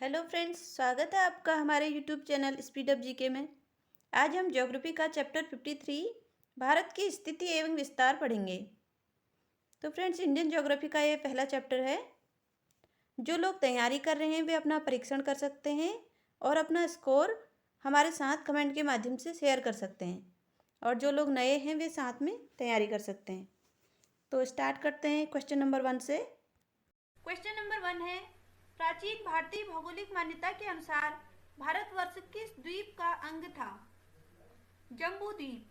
Hello friends, स्वागत है आपका हमारे YouTube channel speed up GK में। आज हम ज्योग्राफी का चैप्टर 53 भारत की स्थिति एवं विस्तार पढ़ेंगे। तो फ्रेंड्स, इंडियन ज्योग्राफी का ये पहला चैप्टर है। जो लोग तैयारी कर रहे हैं वे अपना परीक्षण कर सकते हैं और अपना स्कोर हमारे साथ कमेंट के माध्यम से शेयर कर सकते हैं, और जो लोग नए हैं वे साथ में तैयारी कर सकते हैं। तो स्टार्ट करते हैं क्वेश्चन नंबर 1 से। क्वेश्चन नंबर 1 है, प्राचीन भारतीय भौगोलिक मान्यता के अनुसार भारतवर्ष किस द्वीप का अंग था? जम्बू द्वीप।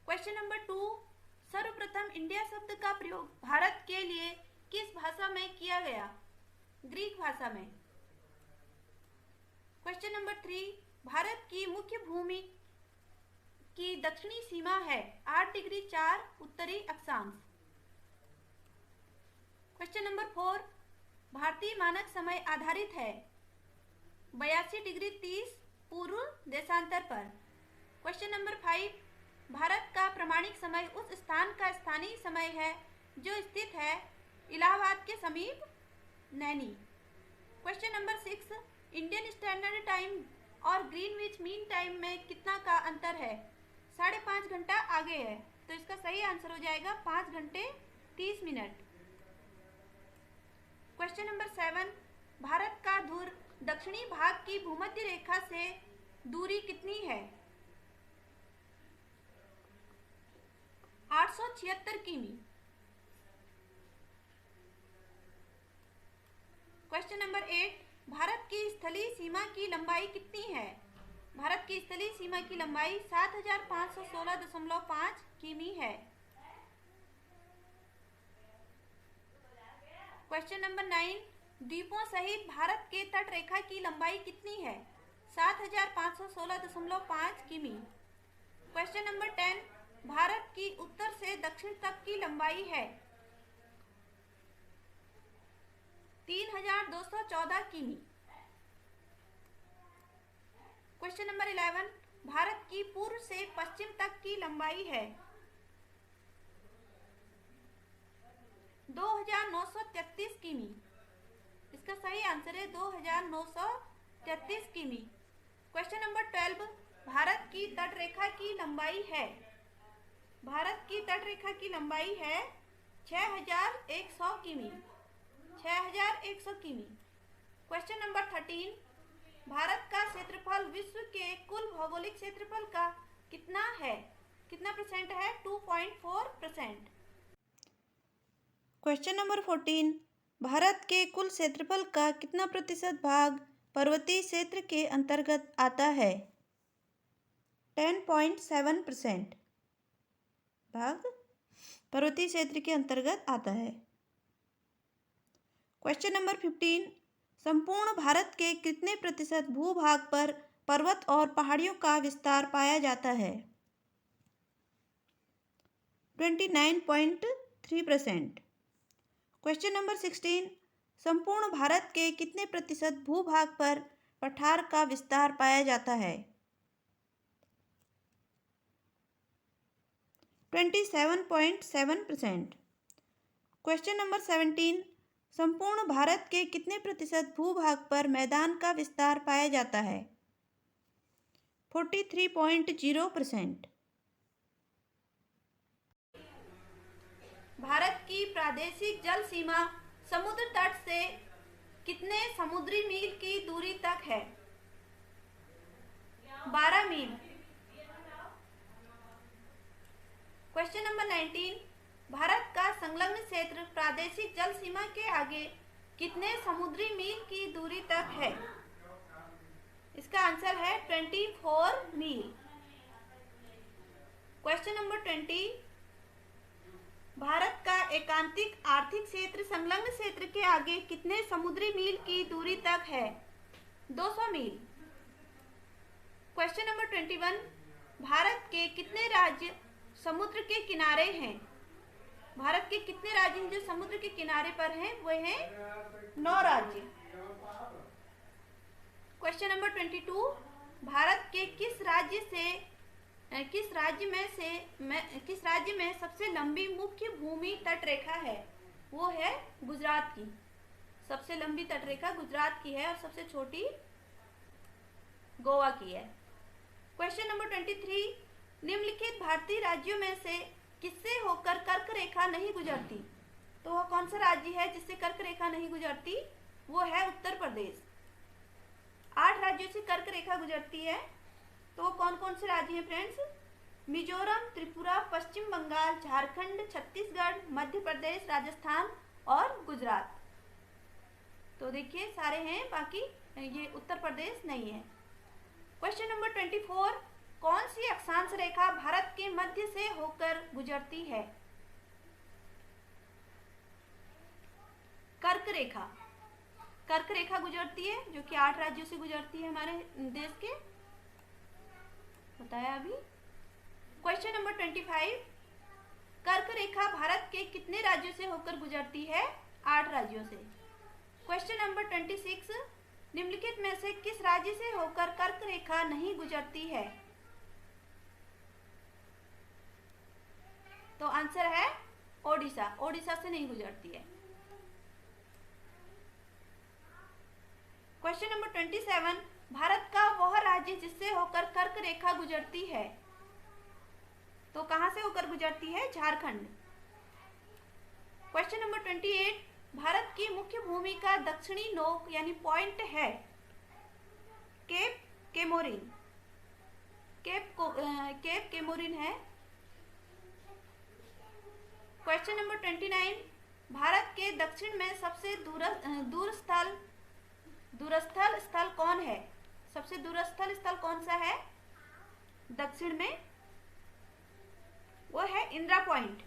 क्वेश्चन नंबर 2, सर्वप्रथम इंडिया शब्द का प्रयोग भारत के लिए किस भाषा में किया गया? ग्रीक भाषा में। क्वेश्चन नंबर 3, भारत की मुख्य भूमि की दक्षिणी सीमा है 8 डिग्री 4 उत्तरी अक्षांश। क्वेश्चन नंबर 4, भारतीय मानक समय आधारित है 82 डिग्री 30 पूर्व देशांतर पर। क्वेश्चन नंबर 5, भारत का प्रमाणिक समय उस स्थान का स्थानीय समय है जो स्थित है इलाहाबाद के समीप Naini. Question number 6, Indian standard time और ग्रीनविच मीन टाइम में कितना का अंतर है? 5.5 घंटा आगे है, तो इसका सही आंसर हो जाएगा 5 घंटे 30 मिनट। क्वेश्चन नंबर 7, भारत का ध्रुव दक्षिणी भाग की भूमध्य रेखा से दूरी कितनी है? 876 किमी। क्वेश्चन नंबर 8, भारत की स्थलीय सीमा की लंबाई कितनी है? भारत की स्थलीय सीमा की लंबाई 7516.5 किमी है। क्वेश्चन नंबर 9, द्वीपों सहित भारत के तट रेखा की लंबाई कितनी है? 7516.5 किमी। क्वेश्चन नंबर 10, भारत की उत्तर से दक्षिण तक की लंबाई है 3214 किमी। क्वेश्चन नंबर 11, भारत की पूर्व से पश्चिम तक की लंबाई है 2933 किमी। इसका सही आंसर है 2933 किमी। क्वेश्चन नंबर 12, भारत की तटरेखा की लंबाई है 6100 किमी। 6100 किमी। क्वेश्चन नंबर 13, भारत का क्षेत्रफल विश्व के कुल भौगोलिक क्षेत्रफल का कितना परसेंट है? 2.4%। क्वेश्चन नंबर 14, भारत के कुल क्षेत्रफल का कितना प्रतिशत भाग पर्वतीय क्षेत्र के अंतर्गत आता है? 10.7% भाग पर्वतीय क्षेत्र के अंतर्गत आता है। क्वेश्चन नंबर 15, संपूर्ण भारत के कितने प्रतिशत भूभाग पर पर्वत और पहाड़ियों का विस्तार पाया जाता है? 29.3%। क्वेश्चन नंबर 16, संपूर्ण भारत के कितने प्रतिशत भूभाग पर पठार का विस्तार पाया जाता है? 27.7%। क्वेश्चन नंबर 17, संपूर्ण भारत के कितने प्रतिशत भूभाग पर मैदान का विस्तार पाया जाता है? 43.0%। भारत की प्रादेशिक जल सीमा समुद्र तट से कितने समुद्री मील की दूरी तक है? 12 मील। क्वेश्चन नंबर 19, भारत का संलग्न क्षेत्र प्रादेशिक जल सीमा के आगे कितने समुद्री मील की दूरी तक है? इसका आंसर है 24 मील। क्वेश्चन नंबर 20, भारत का एकांतिक आर्थिक क्षेत्र संलग्न क्षेत्र के आगे कितने समुद्री मील की दूरी तक है? 200 मील। क्वेश्चन नंबर 21, भारत के कितने राज्य समुद्र के किनारे हैं? भारत के कितने राज्य हैं जो समुद्र के किनारे पर हैं? वो हैं 9 राज्य। क्वेश्चन नंबर 22, भारत के किस राज्य में सबसे लंबी मुख्य भूमि तट रेखा है? वो है गुजरात की। सबसे लंबी तटरेखा गुजरात की है और सबसे छोटी गोवा की है। क्वेश्चन नंबर 23, निम्नलिखित भारतीय राज्यों में से किससे होकर कर्क रेखा नहीं गुजरती? तो वह कौन सा राज्य है जिससे कर्क रेखा नहीं गुजरती? वो है उत्तर प्रदेश। 8 राज्यों से कर्क रेखा गुजरती है। तो वो कौन कौन से राज्य हैं फ्रेंड्स? मिजोरम, त्रिपुरा, पश्चिम बंगाल, झारखंड, छत्तीसगढ़, मध्य प्रदेश, राजस्थान और गुजरात। तो देखिए सारे हैं, बाकी ये उत्तर प्रदेश नहीं है। क्वेश्चन नंबर 24, कौन सी अक्षांश रेखा भारत के मध्य से होकर गुजरती है? कर्क रेखा। कर्क रेखा गुजरती है जो कि 8 राज्यों से गुजरती है हमारे देश के, बताया अभी। क्वेश्चन नंबर 25, कर्क रेखा भारत के कितने राज्यों से होकर गुजरती है? 8 राज्यों से। क्वेश्चन नंबर 26, निम्नलिखित में से किस राज्य से होकर कर्क रेखा नहीं गुजरती है? तो आंसर है ओडिशा। ओडिशा से नहीं गुजरती है। क्वेश्चन नंबर 27, भारत का वह राज्य जिससे होकर कर्क रेखा गुजरती है? तो कहां से होकर गुजरती है? झारखंड। क्वेश्चन नंबर 28, भारत की मुख्य भूमि का दक्षिणी नोक यानी पॉइंट है केप केमोरिन। केप केमोरिन है। क्वेश्चन नंबर 29, भारत के दक्षिण में सबसे दूरस्थ स्थल कौन है? सबसे दूरस्थ स्थल कौन सा है दक्षिण में? वो है Indira point.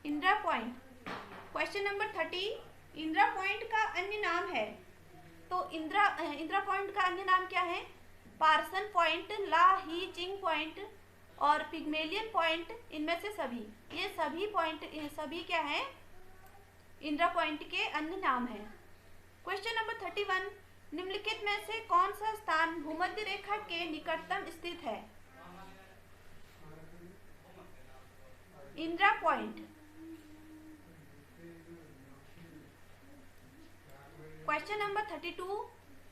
Indira point. Question number 30, Indira point का अन्य नाम है? तो इंदिरा पॉइंट का अन्य नाम क्या है? पार्सन पॉइंट, ला ही चिंग पॉइंट और पिग्मेलियन पॉइंट, इनमें से सभी। ये सभी पॉइंट सभी क्या है? इंदिरा पॉइंट के अन्य नाम है। क्वेश्चन नंबर 31, निम्नलिखित में से कौन सा स्थान भूमध्य रेखा के निकटतम स्थित है? इंदिरा पॉइंट। क्वेश्चन नंबर 32,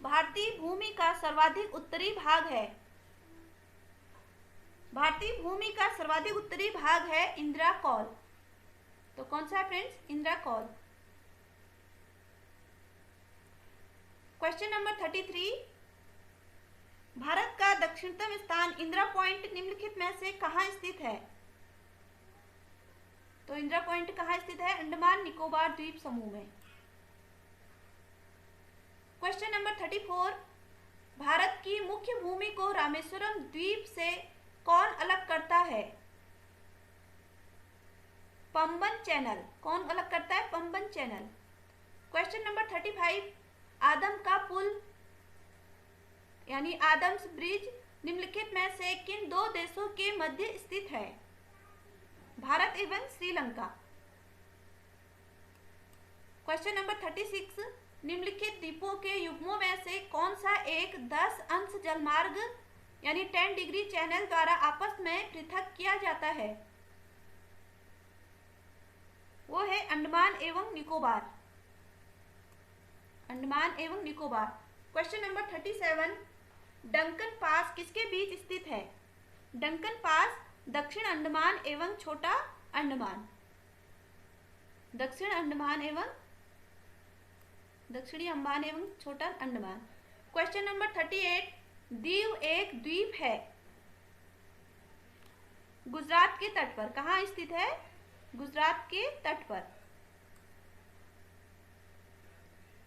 भारतीय भूमि का सर्वाधिक उत्तरी भाग है? भारतीय भूमि का सर्वाधिक उत्तरी भाग है इंदिरा कौल। तो कौन सा है friends? Indira Kaul. Question number 33, भारत का दक्षिणतम स्थान इंदिरा पॉइंट निम्नलिखित में से कहां स्थित है? तो इंदिरा पॉइंट कहां स्थित है? अंडमान निकोबार द्वीप समूह में। क्वेश्चन नंबर 34, भारत की मुख्य भूमि को रामेश्वरम द्वीप से कौन अलग करता है? पंबन चैनल। कौन अलग करता है? पंबन चैनल। क्वेश्चन नंबर 35, आदम का पुल यानी आदम्स ब्रिज निम्नलिखित में से किन दो देशों के मध्य स्थित है? भारत एवं श्रीलंका। क्वेश्चन नंबर 36, निम्नलिखित द्वीपों के युग्मों में से कौन सा एक 10 अंश जलमार्ग यानी 10 डिग्री चैनल द्वारा आपस में पृथक किया जाता है? वो है अंडमान एवं निकोबार। अंडमान एवं Nicobar. Question number 37, Duncan pass किसके बीच स्थित है? डंकन पास दक्षिण अंडमान एवं छोटा अंडमान। दक्षिणी अंडमान एवं छोटा अंडमान। क्वेश्चन नंबर 38, दीव एक द्वीप है गुजरात के तट पर। कहाँ स्थित है? गुजरात के तट पर।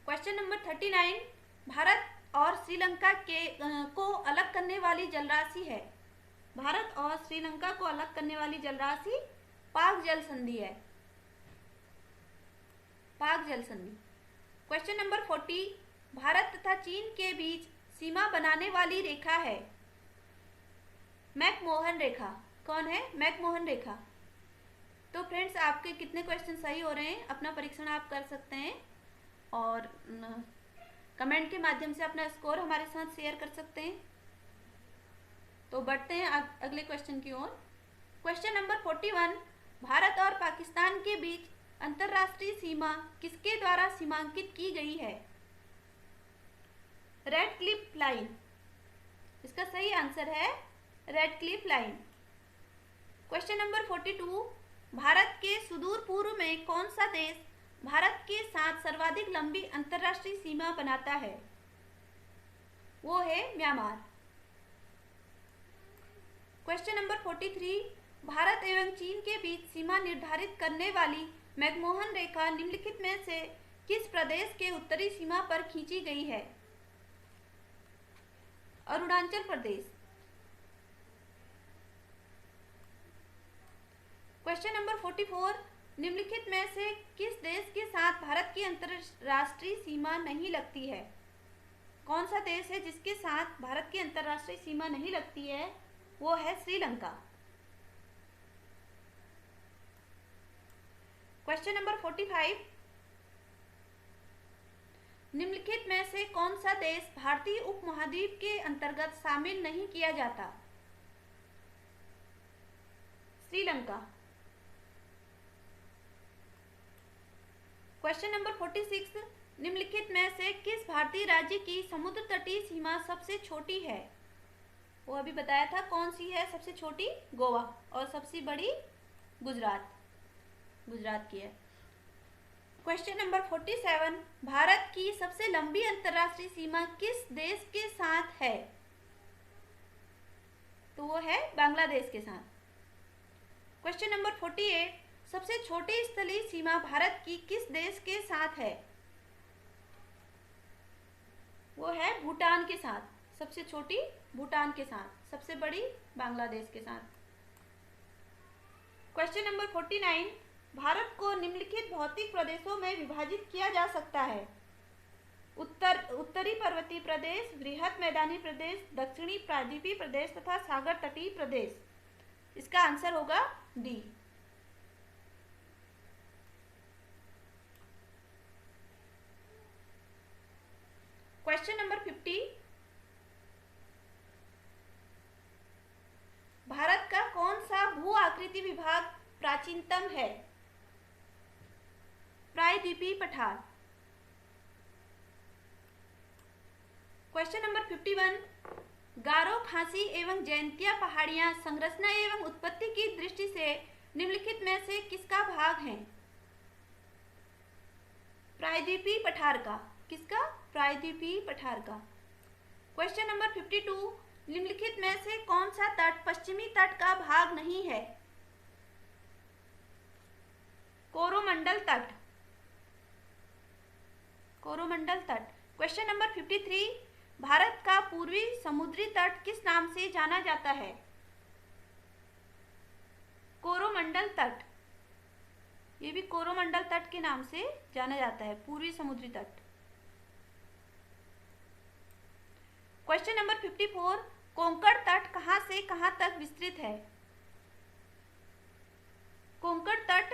क्वेश्चन नंबर 39, भारत और श्रीलंका को अलग करने वाली जलराशि है? भारत और श्रीलंका को अलग करने वाली जलराशि पाक जल संधि है। पाक जल संधि। क्वेश्चन नंबर 40, भारत तथा चीन के बीच सीमा बनाने वाली रेखा है? मैकमोहन रेखा। कौन है? मैकमोहन रेखा। तो फ्रेंड्स आपके कितने क्वेश्चन सही हो रहे हैं अपना परीक्षण आप कर सकते हैं और कमेंट के माध्यम से अपना स्कोर हमारे साथ शेयर कर सकते हैं। तो बढ़ते हैं अगले क्वेश्चन की ओर। क्वेश्चन नंबर 41, भारत और पाकिस्तान के बीच अंतर्राष्ट्रीय सीमा किसके द्वारा सीमांकित की गई है? Red Cliff line. इसका सही आंसर है red Cliff line. Question number 42, Bharat के सुदूर पूर्व में कौन सा देश भारत के साथ सर्वाधिक लंबी अंतर्राष्ट्रीय सीमा बनाता है? वो है म्यांमार। क्वेश्चन नंबर 43, भारत एवं चीन के बीच सीमा निर्धारित करने वाली मैकमोहन रेखा निम्नलिखित में से किस प्रदेश के उत्तरी सीमा पर खींची गई है? अरुणाचल प्रदेश। क्वेश्चन नंबर 44, निम्नलिखित में से किस देश के साथ भारत की अंतर्राष्ट्रीय सीमा नहीं लगती है? कौन सा देश है जिसके साथ भारत की अंतर्राष्ट्रीय सीमा नहीं लगती है? वो है श्रीलंका। क्वेश्चन नंबर 45, निम्नलिखित में से कौन सा देश भारतीय उपमहाद्वीप के अंतर्गत शामिल नहीं किया जाता? श्रीलंका। क्वेश्चन नंबर 46, निम्नलिखित में से किस भारतीय राज्य की समुद्र तटीय सीमा सबसे छोटी है? वो अभी बताया था कौन सी है सबसे छोटी? गोवा। और सबसे बड़ी गुजरात की है। क्वेश्चन नंबर 47, भारत की सबसे लंबी अंतर्राष्ट्रीय सीमा किस देश के साथ है? तो वो है बांग्लादेश के साथ। क्वेश्चन नंबर 48, सबसे छोटी स्थलीय सीमा भारत की किस देश के साथ है? वो है भूटान के साथ। सबसे छोटी भूटान के साथ, सबसे बड़ी बांग्लादेश के साथ। क्वेश्चन नंबर 49, भारत को निम्नलिखित भौतिक प्रदेशों में विभाजित किया जा सकता है? उत्तरी पर्वतीय प्रदेश, बृहद मैदानी प्रदेश, दक्षिणी प्रायद्वीपीय प्रदेश तथा सागर तटीय प्रदेश। इसका आंसर होगा डी। क्वेश्चन नंबर 50, भारत का कौन सा भू आकृति विभाग प्राचीनतम है? प्रायद्वीपीय पठार। क्वेश्चन नंबर 51, गारो, खासी एवं जैंतिया पहाड़ियां संरचना एवं उत्पत्ति की दृष्टि से निम्नलिखित में से किसका भाग है? प्रायद्वीपीय पठार का। किसका? प्रायद्वीपीय पठार का। क्वेश्चन नंबर 52, निम्नलिखित में से कौन सा तट पश्चिमी तट का भाग नहीं है? कोरोमंडल तट। कोरोमंडल तट। क्वेश्चन नंबर 53, भारत का पूर्वी समुद्री तट किस नाम से जाना जाता है? कोरोमंडल तट। ये भी कोरोमंडल तट के नाम से जाना जाता है, पूर्वी समुद्री तट। क्वेश्चन नंबर 54, कोंकण तट कहां से कहां तक विस्तृत है? कोंकण तट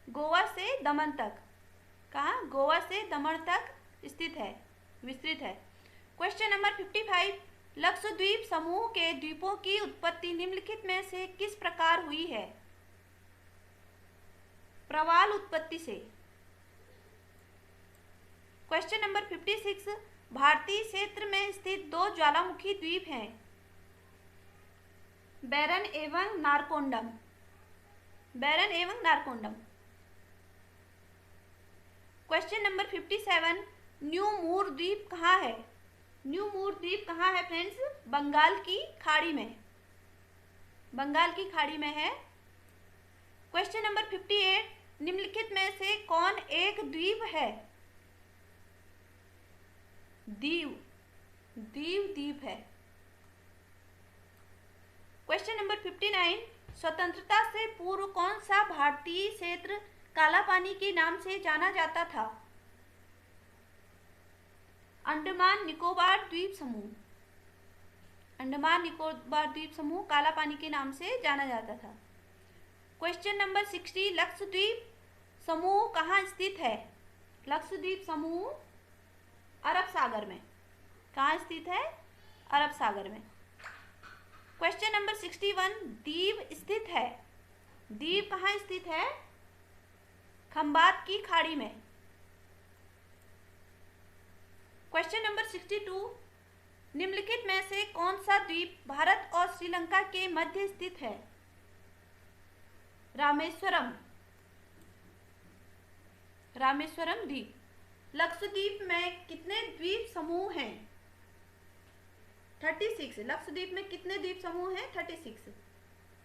गोवा से दमन तक। कहाँ? गोवा से दमन तक स्थित है, विस्तृत है। क्वेश्चन नंबर 55, लक्षद्वीप समूह के द्वीपों की उत्पत्ति निम्नलिखित में से किस प्रकार हुई है? प्रवाल उत्पत्ति से। क्वेश्चन नंबर 56, भारतीय क्षेत्र में स्थित दो ज्वालामुखी द्वीप हैं, बैरन एवं नारकोंडम। बैरन एवं नारकोंडम। क्वेश्चन नंबर 57, न्यू मूर द्वीप कहाँ है? न्यू मूर द्वीप कहाँ है फ्रेंड्स? बंगाल की खाड़ी में। बंगाल की खाड़ी में है। क्वेश्चन नंबर 58, निम्नलिखित में से कौन एक द्वीप है? दीव। दीव द्वीप है। क्वेश्चन नंबर 59, स्वतंत्रता से पूर्व कौन सा भारतीय क्षेत्र काला पानी के नाम से जाना जाता था? अंडमान निकोबार द्वीप समूह। अंडमान निकोबार द्वीप समूह काला पानी के नाम से जाना जाता था। क्वेश्चन नंबर 60, लक्षद्वीप समूह कहाँ स्थित है? लक्षद्वीप समूह अरब सागर में। कहाँ स्थित है? अरब सागर में। क्वेश्चन नंबर 61, दीव स्थित है द्वीप कहाँ स्थित है? खंबात की खाड़ी में। क्वेश्चन नंबर 62, निम्नलिखित में से कौन सा द्वीप भारत और श्रीलंका के मध्य स्थित है? रामेश्वरम। रामेश्वरम द्वीप। लक्षद्वीप में कितने द्वीप समूह हैं? 36। लक्षद्वीप में कितने द्वीप समूह हैं? 36।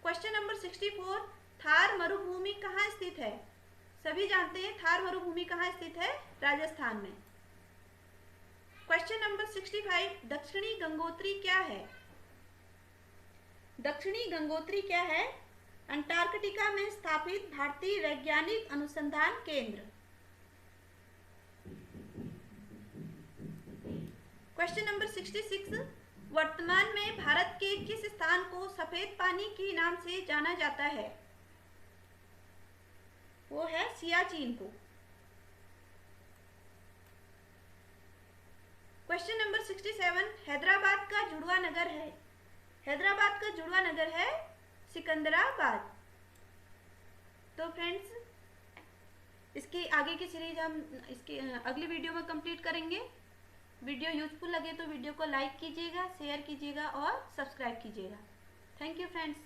क्वेश्चन नंबर 64, थार मरुभूमि कहाँ स्थित है? सभी जानते हैं थार मरुभूमि कहाँ स्थित है? राजस्थान में। क्वेश्चन नंबर 65, दक्षिणी गंगोत्री क्या है? दक्षिणी गंगोत्री क्या है? अंटार्कटिका में स्थापित भारतीय वैज्ञानिक अनुसंधान केंद्र। क्वेश्चन नंबर 66, वर्तमान में भारत के किस स्थान को सफेद पानी के नाम से जाना जाता है? वो है सियाचिन को। क्वेश्चन नंबर 67, हैदराबाद का जुड़वा नगर है? हैदराबाद का जुड़वा नगर है सिकंदराबाद। तो फ्रेंड्स, इसकी आगे की सीरीज हम इसकी अगली वीडियो में कंप्लीट करेंगे। वीडियो यूजफुल लगे तो वीडियो को लाइक कीजिएगा, शेयर कीजिएगा और सब्सक्राइब कीजिएगा। Thank you friends.